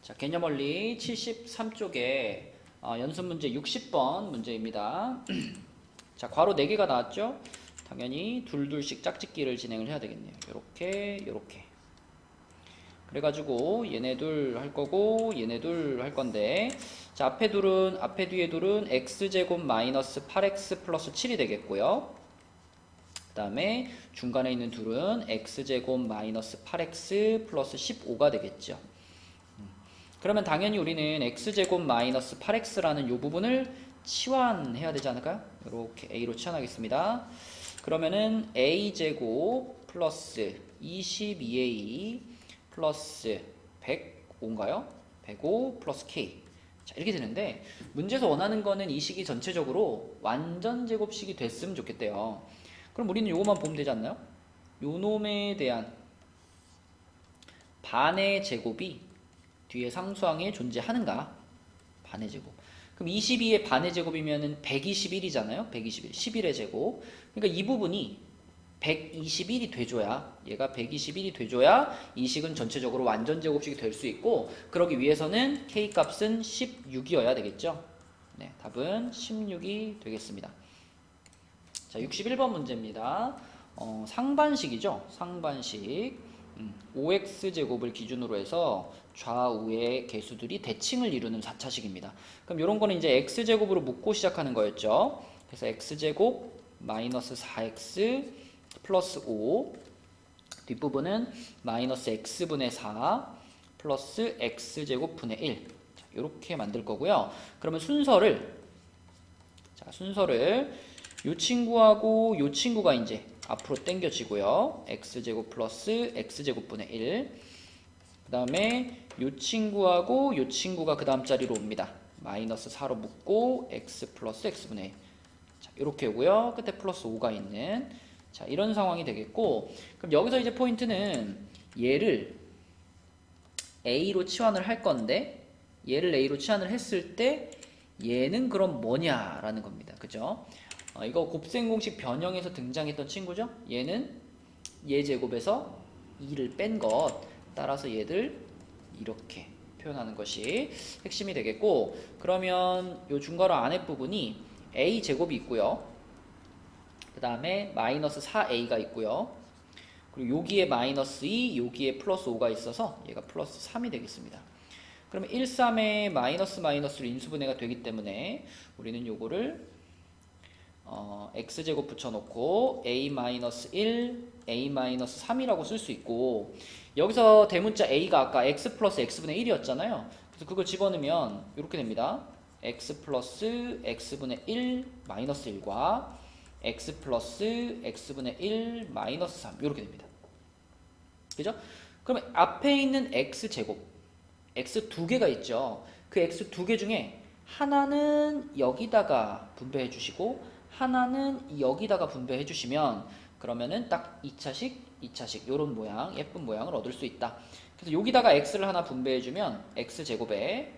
자, 개념원리 73쪽에 연습 문제 60번 문제입니다. 자, 괄호 4개가 나왔죠? 당연히 둘둘씩 짝짓기를 진행을 해야 되겠네요. 요렇게. 그래가지고 얘네 둘 할 거고 얘네 둘 할 건데, 자, 앞에 뒤에 둘은 x제곱 마이너스 8x 플러스 7이 되겠고요. 그 다음에 중간에 있는 둘은 x제곱 마이너스 8x 플러스 15가 되겠죠. 그러면 당연히 우리는 x제곱 마이너스 8x라는 이 부분을 치환해야 되지 않을까요? 이렇게 a로 치환하겠습니다. 그러면은 a제곱 플러스 22a 플러스 105인가요? 105 플러스 k. 자, 이렇게 되는데, 문제에서 원하는 거는 이 식이 전체적으로 완전 제곱식이 됐으면 좋겠대요. 그럼 우리는 요것만 보면 되지 않나요? 요 놈에 대한 반의 제곱이 뒤에 상수항에 존재하는가? 반의 제곱. 그럼 22의 반의 제곱이면은 121이잖아요. 121. 11의 제곱. 그러니까 이 부분이 121이 돼줘야, 얘가 121이 돼줘야 이 식은 전체적으로 완전 제곱식이 될 수 있고, 그러기 위해서는 k 값은 16이어야 되겠죠. 네, 답은 16이 되겠습니다. 자, 61번 문제입니다. 상반식이죠. 상반식. 5x제곱을 기준으로 해서 좌우의 개수들이 대칭을 이루는 4차식입니다. 그럼 이런 거는 이제 x제곱으로 묶고 시작하는 거였죠. 그래서 x제곱 마이너스 4x 플러스 5, 뒷부분은 마이너스 x분의 4 플러스 x제곱 분의 1. 자, 이렇게 만들 거고요. 그러면 순서를 요 친구하고 요 친구가 이제 앞으로 당겨지고요. x제곱 플러스 x제곱분의 1. 그 다음에 요 친구하고 요 친구가 그 다음 자리로 옵니다. 마이너스 4로 묶고 x 플러스 x분의 1. 자, 이렇게 오고요. 끝에 플러스 5가 있는, 자, 이런 상황이 되겠고, 그럼 여기서 이제 포인트는 얘를 a로 치환을 할 건데, 얘를 a로 치환을 했을 때 얘는 그럼 뭐냐라는 겁니다. 그죠? 이거 곱셈 공식 변형에서 등장했던 친구죠? 얘는 얘 제곱에서 2를 뺀 것, 따라서 얘들 이렇게 표현하는 것이 핵심이 되겠고, 그러면 요 중괄호 안에 부분이 a 제곱이 있고요. 그 다음에 마이너스 4a가 있고요. 그리고 여기에 마이너스 2, 여기에 플러스 5가 있어서 얘가 플러스 3이 되겠습니다. 그러면 1, 3에 마이너스로 인수분해가 되기 때문에 우리는 요거를 x제곱 붙여놓고 a-1, a-3이라고 쓸 수 있고, 여기서 대문자 a가 아까 x 플러스 x분의 1이었잖아요. 그래서 그걸 집어넣으면 이렇게 됩니다. x 플러스 x분의 1 마이너스 1과 x 플러스 x분의 1 마이너스 3 이렇게 됩니다. 그죠? 그러면 앞에 있는 x제곱, x 두 개가 있죠. 그 x 두 개 중에 하나는 여기다가 분배해 주시고 하나는 여기다가 분배해 주시면, 그러면은 딱 2차식 요런 모양, 예쁜 모양을 얻을 수 있다. 그래서 여기다가 x를 하나 분배해 주면 x제곱에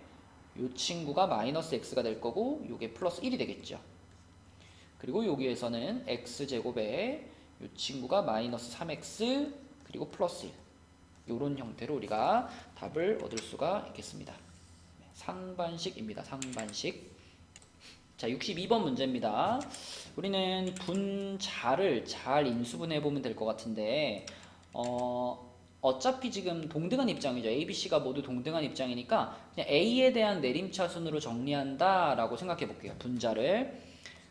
요 친구가 마이너스 x가 될 거고 요게 플러스 1이 되겠죠. 그리고 여기에서는 x제곱에 요 친구가 마이너스 3x 그리고 플러스 1, 요런 형태로 우리가 답을 얻을 수가 있겠습니다. 상반식입니다. 상반식. 자, 62번 문제입니다. 우리는 분자를 잘 인수분해 보면 될 것 같은데, 어차피 지금 동등한 입장이죠. A, B, C가 모두 동등한 입장이니까 그냥 A에 대한 내림차순으로 정리한다 라고 생각해 볼게요. 분자를.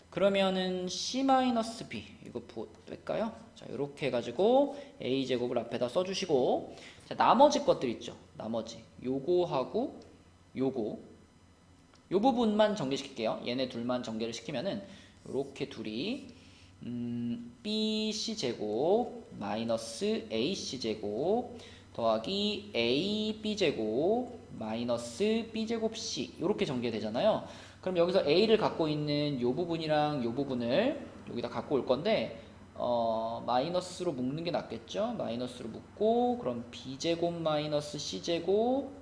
그러면은 C-B 이거 뺄까요? 자, 이렇게 해가지고 A제곱을 앞에다 써주시고, 자, 나머지 것들 있죠. 나머지 요거하고 요거, 요 부분만 전개시킬게요. 얘네 둘만 전개를 시키면은 이렇게 둘이 BC제곱 마이너스 AC제곱 더하기 AB제곱 마이너스 B제곱 C, 이렇게 전개되잖아요. 그럼 여기서 A를 갖고 있는 요 부분이랑 요 부분을 여기다 갖고 올 건데, 마이너스로 묶는 게 낫겠죠? 마이너스로 묶고, 그럼 B제곱 마이너스 C제곱,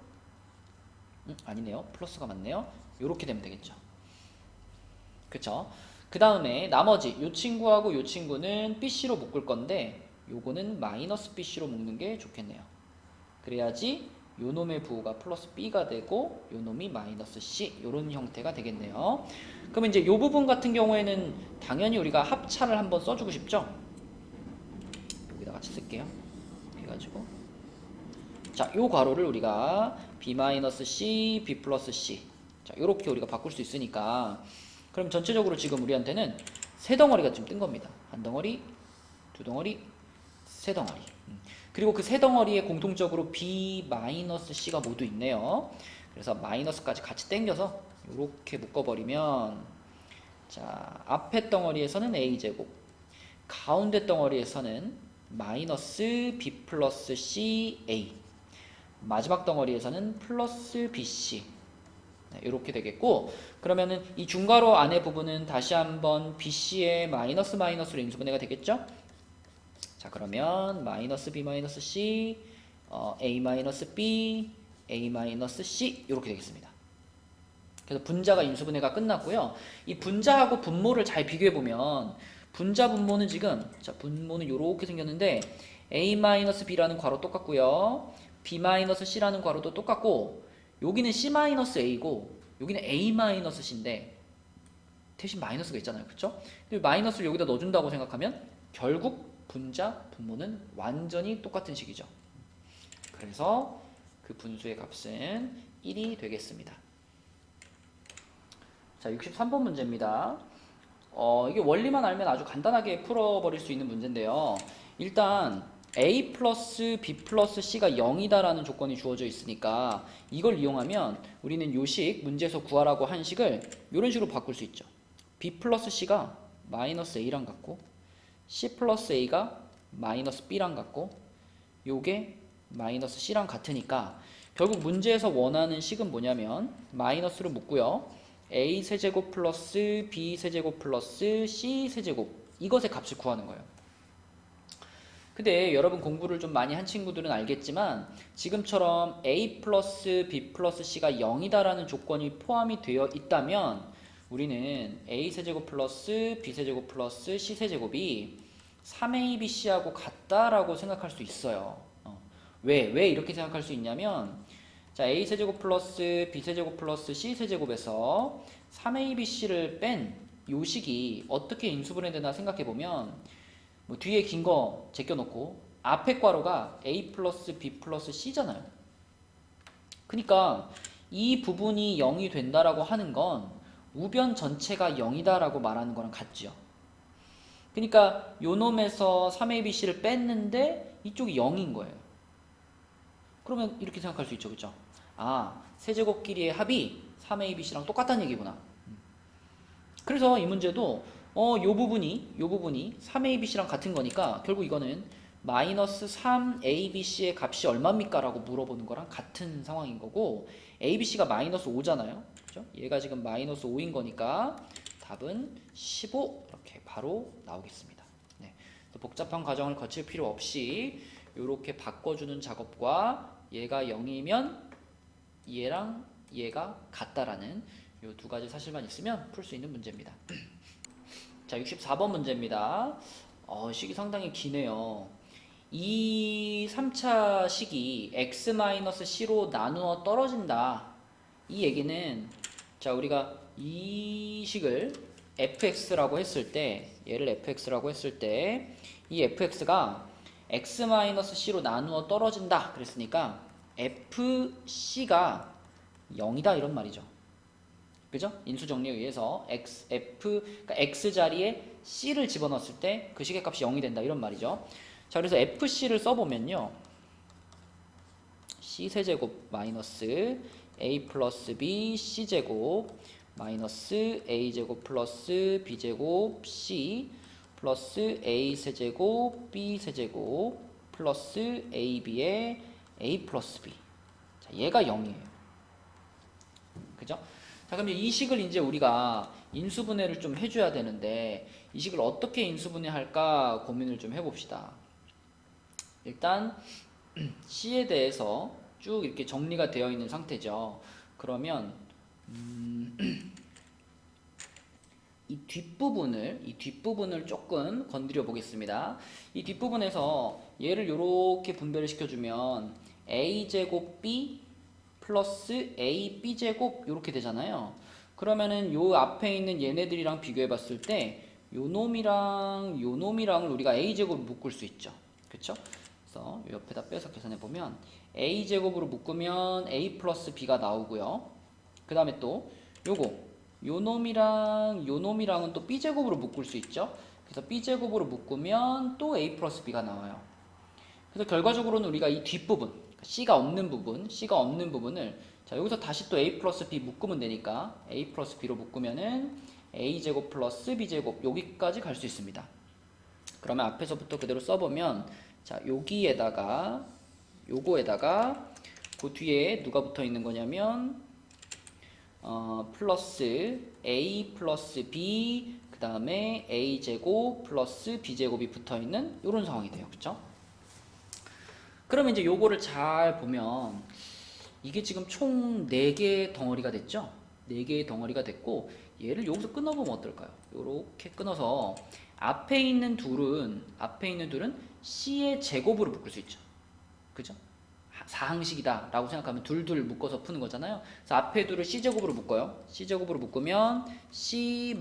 아니네요. 플러스가 맞네요. 요렇게 되면 되겠죠. 그쵸? 그 다음에 나머지 요 친구하고 요 친구는 BC로 묶을 건데, 요거는 마이너스 BC로 묶는 게 좋겠네요. 그래야지 요 놈의 부호가 플러스 b가 되고 요 놈이 마이너스 c 요런 형태가 되겠네요. 그러면 이제 요 부분 같은 경우에는 당연히 우리가 합차를 한번 써주고 싶죠. 여기다 같이 쓸게요. 해가지고 자, 요 괄호를 우리가 b-c, b 플러스 c 자, 요렇게 우리가 바꿀 수 있으니까 그럼 전체적으로 지금 우리한테는 세 덩어리가 지금 뜬 겁니다. 한 덩어리, 두 덩어리, 세 덩어리. 그리고 그 세 덩어리에 공통적으로 b-c가 모두 있네요. 그래서 마이너스까지 같이 땡겨서 이렇게 묶어버리면 자, 앞에 덩어리에서는 a제곱, 가운데 덩어리에서는 마이너스 b 플러스 c a, 마지막 덩어리에서는 플러스 bc 이렇게 되겠고, 그러면은 이 중괄호 안의 부분은 다시 한번 bc의 마이너스 마이너스로 인수분해가 되겠죠? 자, 그러면 마이너스 b 마이너스 c, a 마이너스 b, a 마이너스 c 이렇게 되겠습니다. 그래서 분자가 인수분해가 끝났고요. 이 분자하고 분모를 잘 비교해 보면 분자 분모는 지금 자, 분모는 이렇게 생겼는데 a 마이너스 b라는 괄호 똑같고요. b 마이너스 c라는 괄호도 똑같고 여기는 c 마이너스 a고 여기는 a 마이너스 c인데 대신 마이너스가 있잖아요. 그렇죠? 마이너스를 여기다 넣어준다고 생각하면 결국 분자, 분모는 완전히 똑같은 식이죠. 그래서 그 분수의 값은 1이 되겠습니다. 자, 63번 문제입니다. 이게 원리만 알면 아주 간단하게 풀어버릴 수 있는 문제인데요. 일단 a 플러스 b 플러스 c가 0이다라는 조건이 주어져 있으니까 이걸 이용하면 우리는 요식, 문제에서 구하라고 한 식을 이런 식으로 바꿀 수 있죠. b 플러스 c가 마이너스 a랑 같고 c 플러스 a가 마이너스 b랑 같고 요게 마이너스 c랑 같으니까 결국 문제에서 원하는 식은 뭐냐면 마이너스로 묶고요. a 세제곱 플러스 b 세제곱 플러스 c 세제곱 이것의 값을 구하는 거예요. 근데 여러분 공부를 좀 많이 한 친구들은 알겠지만 지금처럼 a 플러스 b 플러스 c가 0이다라는 조건이 포함이 되어 있다면 우리는 a 세제곱 플러스 b 세제곱 플러스 c 세제곱이 3abc하고 같다라고 생각할 수 있어요. 왜 이렇게 생각할 수 있냐면 자, a 세제곱 플러스 b 세제곱 플러스 c 세제곱에서 3abc를 뺀 요식이 어떻게 인수분해되나 생각해보면 뭐 뒤에 긴 거 제껴놓고 앞에 괄호가 a 플러스 b 플러스 c잖아요. 그러니까 이 부분이 0이 된다라고 하는 건 우변 전체가 0이다라고 말하는 거랑 같죠. 그러니까 요 놈에서 3abc를 뺐는데 이쪽이 0인 거예요. 그러면 이렇게 생각할 수 있죠. 그죠? 아, 세제곱끼리의 합이 3abc랑 똑같다는 얘기구나. 그래서 이 문제도 요 부분이 3abc랑 같은 거니까 결국 이거는 마이너스 3abc의 값이 얼마입니까? 라고 물어보는 거랑 같은 상황인 거고 abc가 마이너스 5잖아요. 그죠? 얘가 지금 마이너스 5인 거니까 답은 15 이렇게 바로 나오겠습니다. 네. 복잡한 과정을 거칠 필요 없이 이렇게 바꿔주는 작업과 얘가 0이면 얘랑 얘가 같다라는 이 두 가지 사실만 있으면 풀 수 있는 문제입니다. 자, 64번 문제입니다. 식이 상당히 기네요. 이 3차 식이 x-c로 나누어 떨어진다. 이 얘기는 자, 우리가 이 식을 fx라고 했을 때 얘를 fx라고 했을 때 이 fx가 x-c로 나누어 떨어진다 그랬으니까 fc가 0이다 이런 말이죠. 그죠? 인수정리에 의해서 그러니까 x 자리에 c를 집어넣었을 때 그 식의 값이 0이 된다 이런 말이죠. 자, 그래서 fc를 써보면요. c 세제곱 마이너스 a 플러스 b c제곱 마이너스 a제곱 플러스 b제곱 c 플러스 a 세제곱 b 세제곱 플러스 ab의 a 플러스 b. 자, 얘가 0이에요. 그죠? 자, 그럼 이 식을 이제 우리가 인수분해를 좀 해줘야 되는데 이 식을 어떻게 인수분해할까 고민을 좀 해봅시다. 일단 C에 대해서 쭉 이렇게 정리가 되어 있는 상태죠. 그러면 이 뒷부분을 조금 건드려 보겠습니다. 이 뒷부분에서 얘를 이렇게 분배를 시켜주면 a제곱 b 플러스 ab제곱 이렇게 되잖아요. 그러면은 요 앞에 있는 얘네들이랑 비교해 봤을 때 요 놈이랑을 우리가 a제곱으로 묶을 수 있죠. 그쵸? 그래서 요 옆에다 빼서 계산해 보면 a제곱으로 묶으면 a 플러스 b가 나오고요. 그 다음에 또 요 놈이랑은 또 b제곱으로 묶을 수 있죠. 그래서 b제곱으로 묶으면 또 a 플러스 b가 나와요. 그래서 결과적으로는 우리가 이 뒷부분, c가 없는 부분을 자 여기서 다시 또 a 플러스 b 묶으면 되니까 a 플러스 b로 묶으면은 a제곱 플러스 b제곱 여기까지 갈 수 있습니다. 그러면 앞에서부터 그대로 써보면 자 여기에다가 요거에다가 그 뒤에 누가 붙어 있는 거냐면 플러스 a 플러스 b 그 다음에 a제곱 플러스 b제곱이 붙어 있는 이런 상황이 돼요. 그쵸? 그러면 이제 요거를 잘 보면 이게 지금 총 4개의 덩어리가 됐죠? 4개의 덩어리가 됐고 얘를 여기서 끊어보면 어떨까요? 요렇게 끊어서 앞에 있는 둘은 c의 제곱으로 묶을 수 있죠. 그죠? 사항식이다 라고 생각하면 둘 묶어서 푸는 거잖아요. 그래서 앞에 둘을 c제곱으로 묶어요. c제곱으로 묶으면 c-a-b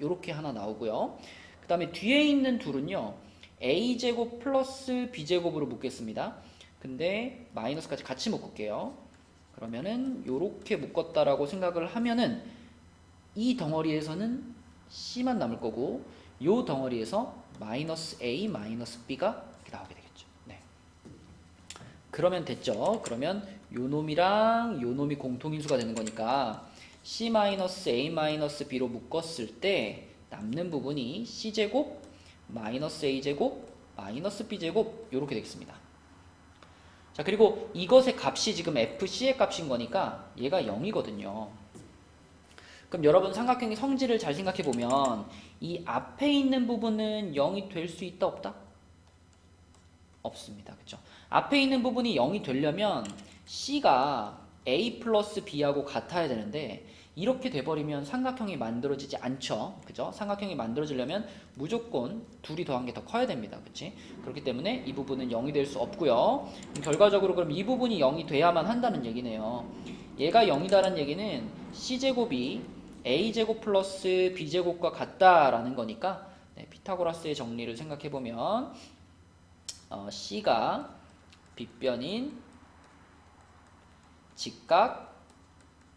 요렇게 하나 나오고요. 그 다음에 뒤에 있는 둘은요 a제곱 플러스 b제곱으로 묶겠습니다. 근데 마이너스까지 같이 묶을게요. 그러면은 요렇게 묶었다라고 생각을 하면은 이 덩어리에서는 c만 남을 거고 요 덩어리에서 마이너스 a 마이너스 b가 나오게 되겠죠. 네. 그러면 됐죠. 그러면 요 놈이랑 요 놈이 공통인수가 되는 거니까 c 마이너스 a 마이너스 b로 묶었을 때 남는 부분이 c제곱 마이너스 a제곱 마이너스 b제곱 요렇게 되겠습니다. 자 그리고 이것의 값이 지금 fc의 값인 거니까 얘가 0이거든요. 그럼 여러분 삼각형의 성질을 잘 생각해 보면 이 앞에 있는 부분은 0이 될 수 있다 없다? 없습니다. 그쵸? 앞에 있는 부분이 0이 되려면 c가 a 플러스 b하고 같아야 되는데 이렇게 돼버리면 삼각형이 만들어지지 않죠. 그죠? 삼각형이 만들어지려면 무조건 둘이 더한 게 더 커야 됩니다. 그치? 그렇기 때문에 이 부분은 0이 될 수 없고요. 결과적으로 그럼 이 부분이 0이 돼야만 한다는 얘기네요. 얘가 0이다라는 얘기는 c제곱이 a제곱 플러스 b제곱과 같다라는 거니까 네, 피타고라스의 정리를 생각해보면 c가 빗변인 직각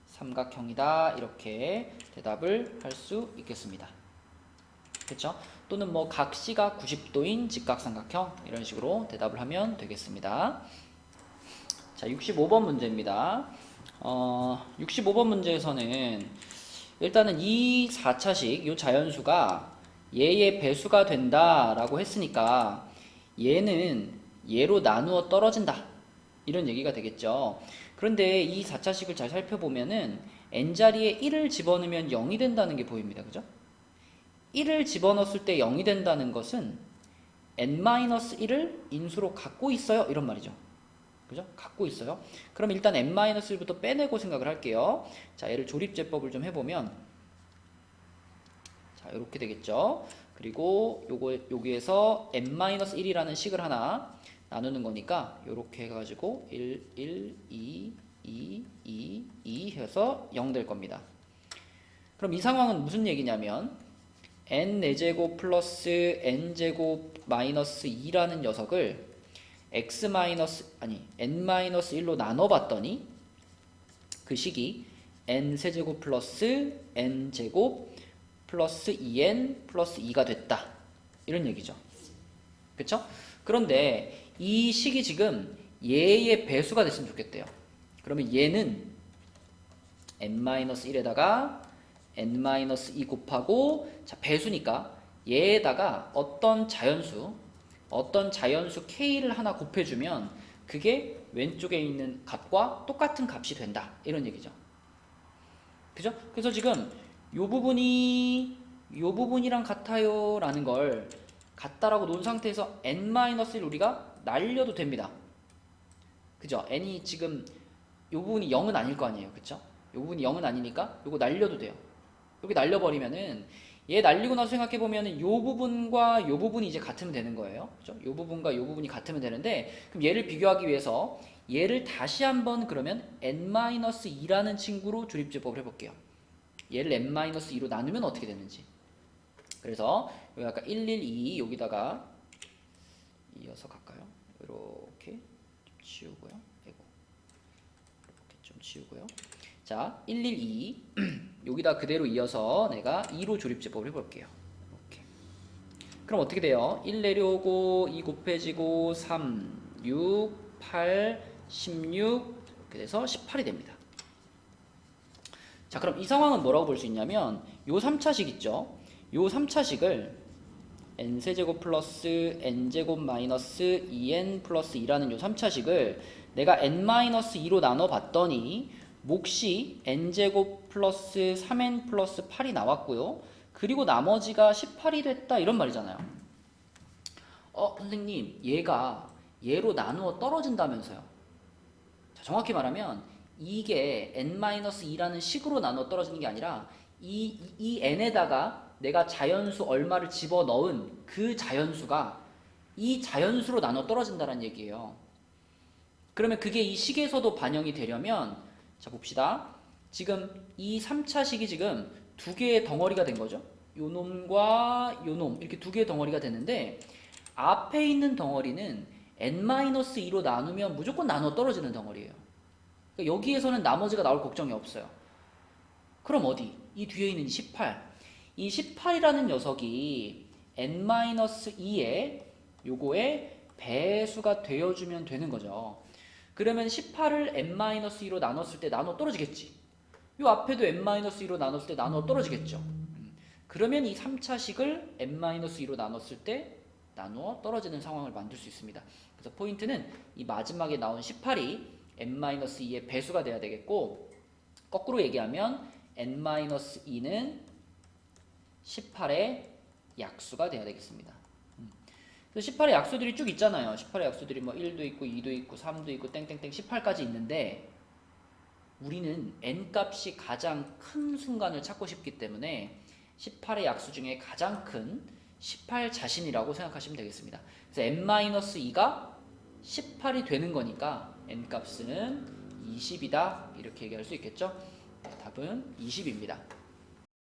삼각형이다 이렇게 대답을 할 수 있겠습니다. 그렇죠? 또는 뭐 각 C가 90도인 직각삼각형 이런 식으로 대답을 하면 되겠습니다. 자 65번 문제입니다. 65번 문제에서는 일단은 이 4차식 이 자연수가 얘의 배수가 된다라고 했으니까 얘는 얘로 나누어 떨어진다 이런 얘기가 되겠죠. 그런데 이 4차식을 잘 살펴보면은 n자리에 1을 집어넣으면 0이 된다는 게 보입니다. 그죠? 1을 집어넣었을 때 0이 된다는 것은 n-1을 인수로 갖고 있어요. 이런 말이죠. 그죠? 갖고 있어요. 그럼 일단 n-1부터 빼내고 생각을 할게요. 자, 얘를 조립제법을 좀 해보면 자, 이렇게 되겠죠. 그리고 여기에서 n-1이라는 식을 하나 나누는 거니까 이렇게 해가지고 1, 1, 2, 2, 2, 2 해서 0 될 겁니다. 그럼 이 상황은 무슨 얘기냐면 n4제곱 플러스 n제곱 마이너스 2라는 녀석을 n-1로 나눠봤더니 그 식이 n세제곱 플러스 n제곱 플러스 2n 플러스 2가 됐다. 이런 얘기죠. 그쵸? 그런데 이 식이 지금 얘의 배수가 됐으면 좋겠대요. 그러면 얘는 n-1에다가 n-2 곱하고 자 배수니까 얘에다가 어떤 자연수 k를 하나 곱해주면 그게 왼쪽에 있는 값과 똑같은 값이 된다. 이런 얘기죠. 그죠? 그래서 지금 요 부분이랑 같아요 라는 걸 같다라고 놓은 상태에서 n-1 우리가 날려도 됩니다. 그죠? n이 지금 요 부분이 0은 아닐 거 아니에요. 그쵸? 요 부분이 0은 아니니까 요거 날려도 돼요. 여기 날려버리면은 얘 날리고 나서 생각해보면 요 부분과 요 부분이 이제 같으면 되는 거예요. 그죠? 요 부분과 요 부분이 같으면 되는데, 그럼 얘를 비교하기 위해서 얘를 다시 한번 그러면 n-2라는 친구로 조립제법을 해볼게요. 얘를 n-2로 나누면 어떻게 되는지. 그래서 여기 아까 112 여기다가 이어서 갈까요? 이렇게 좀 치우고요. 이렇게 좀 치우고요. 자, 112 여기다 그대로 이어서 내가 2로 조립제법을 해볼게요. 이렇게. 그럼 어떻게 돼요? 1 내려오고 2 곱해지고 3, 6, 8, 16 이렇게 돼서 18이 됩니다. 자, 그럼 이 상황은 뭐라고 볼 수 있냐면 요 3차식 있죠? 요 3차식을 n세제곱 플러스 n제곱 마이너스 2n 플러스 2라는 요 3차식을 내가 n-2로 나눠봤더니 몫이 n제곱 플러스 3n 플러스 8이 나왔고요. 그리고 나머지가 18이 됐다 이런 말이잖아요. 선생님 얘가 얘로 나누어 떨어진다면서요. 자, 정확히 말하면 이게 n-2라는 식으로 나누어 떨어지는 게 아니라 이 n에다가 내가 자연수 얼마를 집어넣은 그 자연수가 이 자연수로 나눠 떨어진다는 얘기예요. 그러면 그게 이 식에서도 반영이 되려면 자 봅시다. 지금 이 3차식이 지금 두 개의 덩어리가 된 거죠. 요 놈과 요 놈 이렇게 두 개의 덩어리가 되는데 앞에 있는 덩어리는 n-2로 나누면 무조건 나눠 떨어지는 덩어리예요. 그러니까 여기에서는 나머지가 나올 걱정이 없어요. 그럼 어디? 이 뒤에 있는 18. 이 18이라는 녀석이 n-2의 요거의 배수가 되어주면 되는 거죠. 그러면 18을 n-2로 나눴을 때 나눠 떨어지겠지. 요 앞에도 n-2로 나눴을 때 나눠 떨어지겠죠. 그러면 이 3차식을 n-2로 나눴을 때 나누어 떨어지는 상황을 만들 수 있습니다. 그래서 포인트는 이 마지막에 나온 18이 n-2의 배수가 돼야 되겠고, 거꾸로 얘기하면 n-2는 18의 약수가 돼야 되겠습니다. 그래서 18의 약수들이 쭉 있잖아요. 18의 약수들이 뭐 1도 있고 2도 있고 3도 있고 땡땡땡 18까지 있는데 우리는 n 값이 가장 큰 순간을 찾고 싶기 때문에 18의 약수 중에 가장 큰 18 자신이라고 생각하시면 되겠습니다. 그래서 n-2가 18이 되는 거니까 n 값은 20이다 이렇게 얘기할 수 있겠죠. 답은 20입니다.